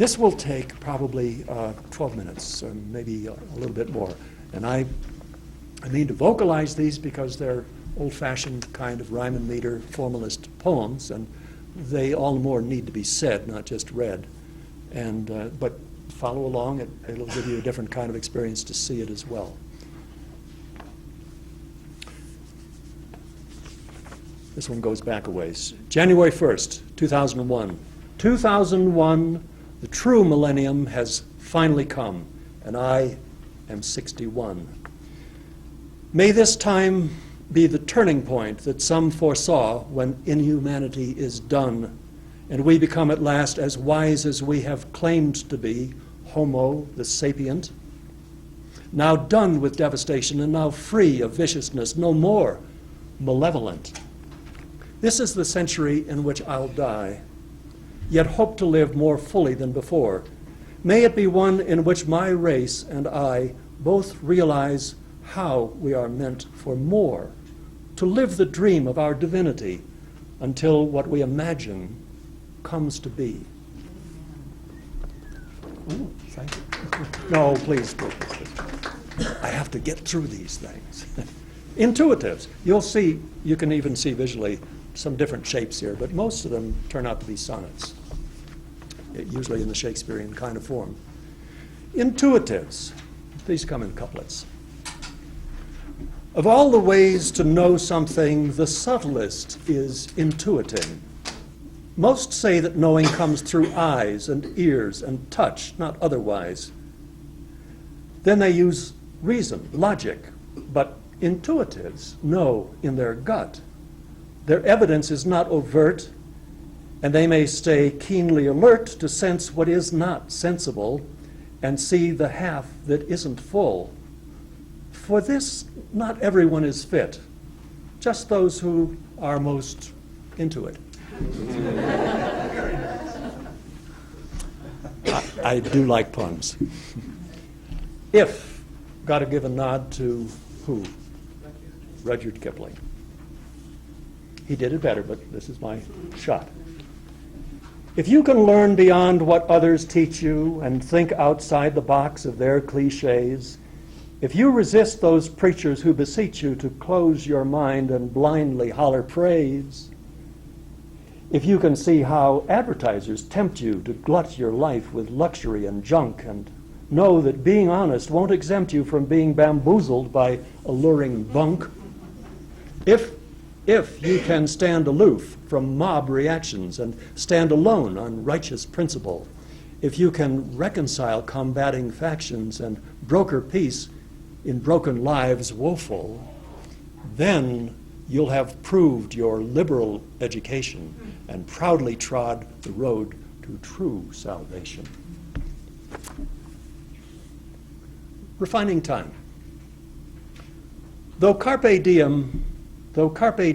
This will take probably 12 minutes, or maybe a little bit more. And I mean to vocalize these because they're old-fashioned kind of rhyme and meter formalist poems, and they all the more need to be said, not just read. And but follow along; it'll give you a different kind of experience to see it as well. This one goes back a ways. January 1st, 2001. 2001, the true millennium has finally come, and I am 61. May this time be the turning point that some foresaw when inhumanity is done, and we become at last as wise as we have claimed to be, Homo, the sapient. Now done with devastation and now free of viciousness, no more malevolent. This is the century in which I'll die, yet hope to live more fully than before. May it be one in which my race and I both realize how we are meant for more, to live the dream of our divinity until what we imagine comes to be. Ooh, thank you. No, please. I have to get through these things. Intuitives. You'll see, you can even see visually some different shapes here, but most of them turn out to be sonnets, usually in the Shakespearean kind of form. Intuitives. These come in couplets. Of all the ways to know something, the subtlest is intuiting. Most say that knowing comes through eyes and ears and touch, not otherwise. Then they use reason, logic, but intuitives know in their gut. Their evidence is not overt, and they may stay keenly alert to sense what is not sensible and see the half that isn't full. For this, not everyone is fit, just those who are most into it. I do like puns. If, got to give a nod to who? Rudyard Kipling. He did it better, but this is my shot. If you can learn beyond what others teach you and think outside the box of their cliches, if you resist those preachers who beseech you to close your mind and blindly holler praise, if you can see how advertisers tempt you to glut your life with luxury and junk and know that being honest won't exempt you from being bamboozled by alluring bunk, if you can stand aloof from mob reactions and stand alone on righteous principle, if you can reconcile combating factions and broker peace in broken lives woeful, then you'll have proved your liberal education and proudly trod the road to true salvation. Refining time. Though carpe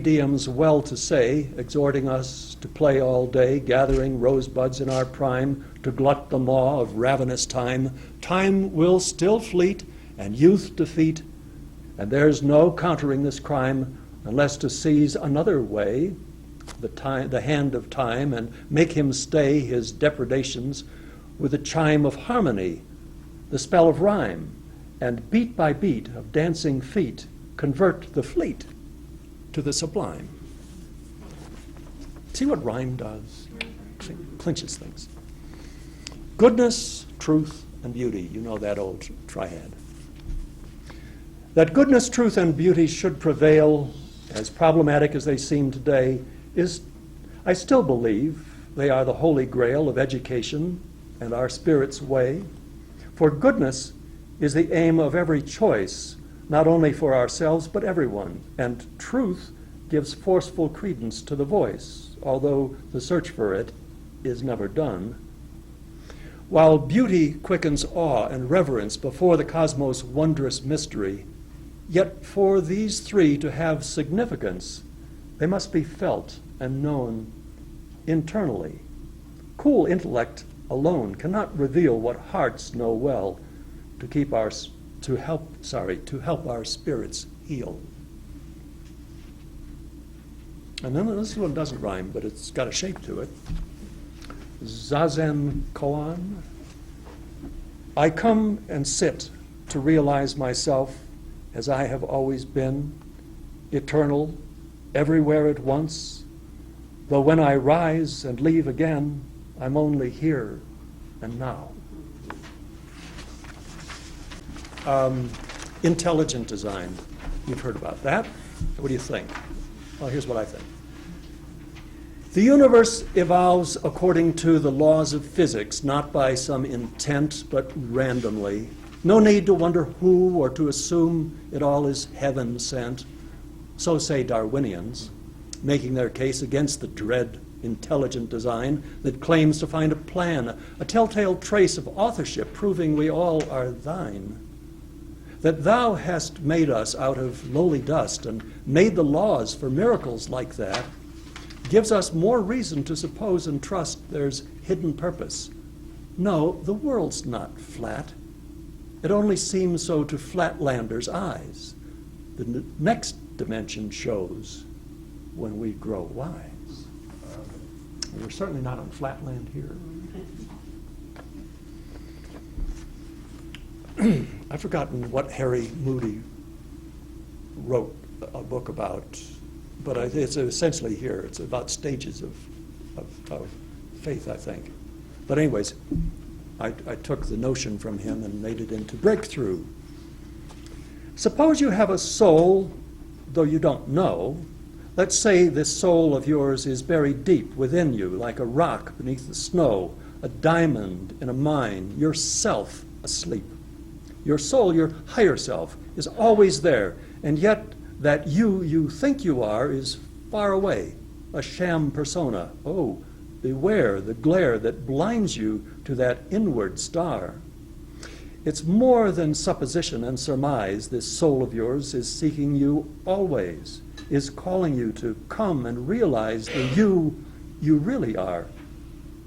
diem's well to say, exhorting us to play all day, gathering rosebuds in our prime, to glut the maw of ravenous time, time will still fleet and youth defeat, and there's no countering this crime unless to seize another way, the hand of time, and make him stay his depredations with the chime of harmony, the spell of rhyme, and beat by beat of dancing feet convert the fleet to the sublime. See what rhyme does? It clinches things. Goodness, truth, and beauty. You know that old triad. That goodness, truth, and beauty should prevail, as problematic as they seem today, is, I still believe, they are the holy grail of education and our spirit's way. For goodness is the aim of every choice, not only for ourselves, but everyone. And truth gives forceful credence to the voice, although the search for it is never done. While beauty quickens awe and reverence before the cosmos' wondrous mystery, yet for these three to have significance, they must be felt and known internally. Cool intellect alone cannot reveal what hearts know well to help our spirits heal. And then this one doesn't rhyme, but it's got a shape to it. Zazen koan. I come and sit to realize myself as I have always been, eternal, everywhere at once, though when I rise and leave again, I'm only here and now. Intelligent design. You've heard about that. What do you think? Well, here's what I think. The universe evolves according to the laws of physics, not by some intent, but randomly. No need to wonder who or to assume it all is heaven sent. So say Darwinians, making their case against the dread intelligent design that claims to find a plan, a telltale trace of authorship proving we all are thine. That thou hast made us out of lowly dust and made the laws for miracles like that gives us more reason to suppose and trust there's hidden purpose. No, the world's not flat. It only seems so to flatlanders' eyes. The next dimension shows when we grow wise. We're certainly not on flatland here. I've forgotten what Harry Moody wrote a book about, but it's essentially here. It's about stages of faith, I think. But anyways, I took the notion from him and made it into breakthrough. Suppose you have a soul, though you don't know. Let's say this soul of yours is buried deep within you, like a rock beneath the snow, a diamond in a mine, yourself asleep. Your soul, your higher self, is always there, and yet that you think you are is far away, a sham persona. Oh, beware the glare that blinds you to that inward star. It's more than supposition and surmise. This soul of yours is seeking you always, is calling you to come and realize the you really are,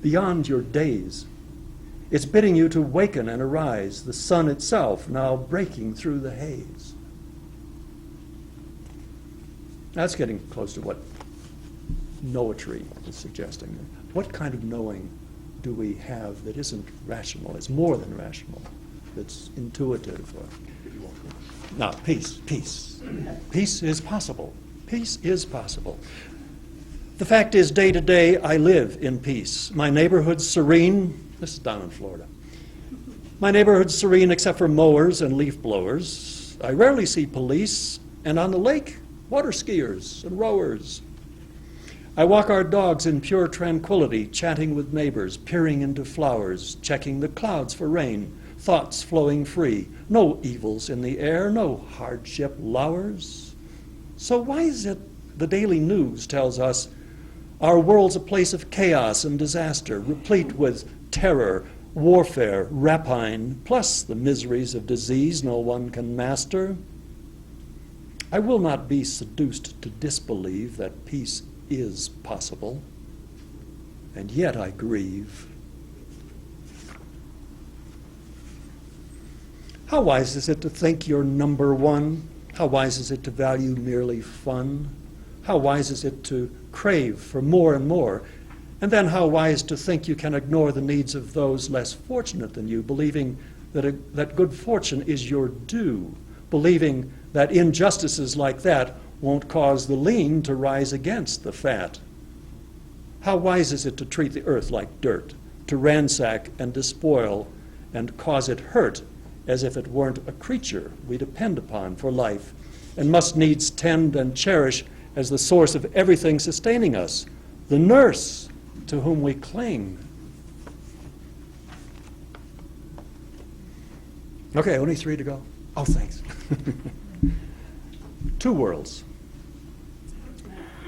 beyond your days. It's bidding you to waken and arise, the sun itself now breaking through the haze. That's getting close to what Noetry is suggesting. What kind of knowing do we have that isn't rational? It's more than rational. That's intuitive. Now, peace. Peace is possible. Peace is possible. The fact is, day to day, I live in peace. My neighborhood's serene. This is down in Florida. My neighborhood's serene except for mowers and leaf blowers. I rarely see police, and on the lake, water skiers and rowers. I walk our dogs in pure tranquility, chatting with neighbors, peering into flowers, checking the clouds for rain, thoughts flowing free. No evils in the air, no hardship lowers. So why is it the daily news tells us our world's a place of chaos and disaster, replete with terror, warfare, rapine, plus the miseries of disease no one can master? I will not be seduced to disbelieve that peace is possible, and yet I grieve. How wise is it to think you're number one? How wise is it to value merely fun? How wise is it to crave for more and more? And then how wise to think you can ignore the needs of those less fortunate than you, believing that good fortune is your due, believing that injustices like that won't cause the lean to rise against the fat. How wise is it to treat the earth like dirt, to ransack and despoil and cause it hurt as if it weren't a creature we depend upon for life and must needs tend and cherish as the source of everything sustaining us, the nurse to whom we cling. Okay, only 3 to go. Oh, thanks. 2 worlds.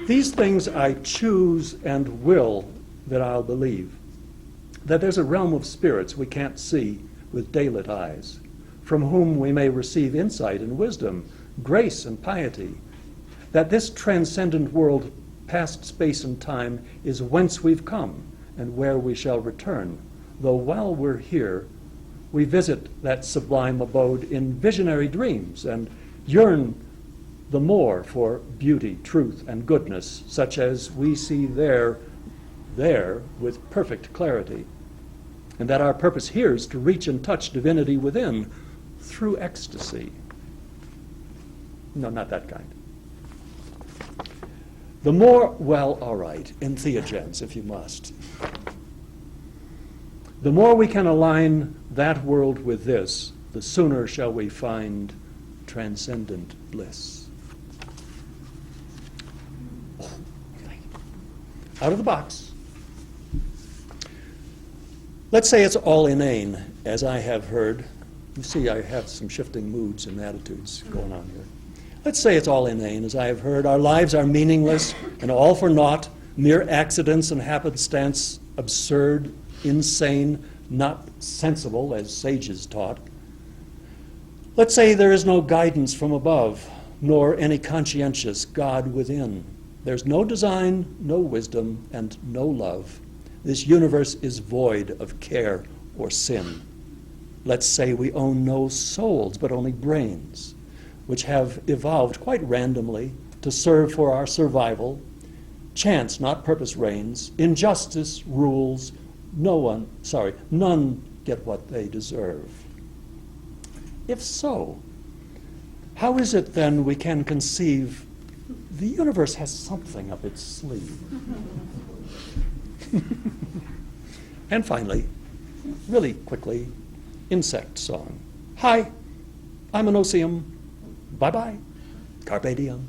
These things I choose and will that I'll believe. That there's a realm of spirits we can't see with daylit eyes, from whom we may receive insight and wisdom, grace and piety. That this transcendent world, past space and time, is whence we've come and where we shall return, though while we're here, we visit that sublime abode in visionary dreams and yearn the more for beauty, truth, and goodness, such as we see there there with perfect clarity, and that our purpose here is to reach and touch divinity within through ecstasy. No, not that kind. The more, well, all right, entheogens, if you must. The more we can align that world with this, the sooner shall we find transcendent bliss. Out of the box. Let's say it's all inane, as I have heard. You see, I have some shifting moods and attitudes going on here. Let's say it's all inane, as I have heard. Our lives are meaningless and all for naught, mere accidents and happenstance, absurd, insane, not sensible, as sages taught. Let's say there is no guidance from above, nor any conscientious God within. There's no design, no wisdom, and no love. This universe is void of care or sin. Let's say we own no souls, but only brains, which have evolved quite randomly to serve for our survival. Chance, not purpose, reigns. Injustice rules. None get what they deserve. If so, how is it then we can conceive the universe has something up its sleeve? And finally, really quickly, insect song. Hi, I'm an osium. Bye-bye. Carpe diem.